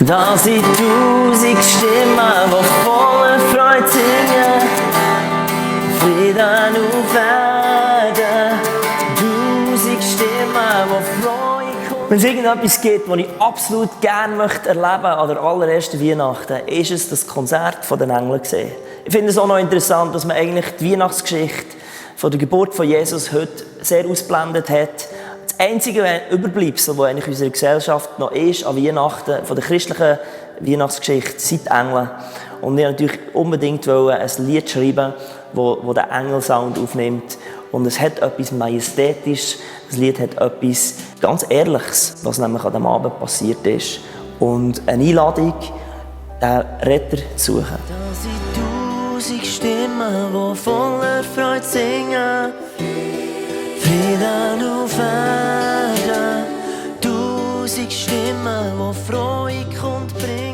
Da sind 1000 Stimmen, die voller Freude singen. Frieden auf Erden. 1000 Stimmen, die Freude kommen. Wenn es irgendetwas gibt, das ich absolut gerne erleben möchte an der allerersten Weihnachten, ist es das Konzert der Engel gesehen. Ich finde es auch noch interessant, dass man eigentlich die Weihnachtsgeschichte von der Geburt von Jesus heute sehr ausblendet hat. Das einzige Überbleibsel, das eigentlich in unserer Gesellschaft noch ist an Weihnachten, von der christlichen Weihnachtsgeschichte, sind die Engel. Und ich wollte natürlich unbedingt ein Lied schreiben, das den Engelsound aufnimmt. Und es hat etwas Majestätisches, das Lied hat etwas ganz Ehrliches, was nämlich an diesem Abend passiert ist. Und eine Einladung, den Retter zu suchen. Da sind 1000 Stimmen, die voller Freude singen. Frieden auf Erden. 1000 Stimmen, die Freude kommt bringen.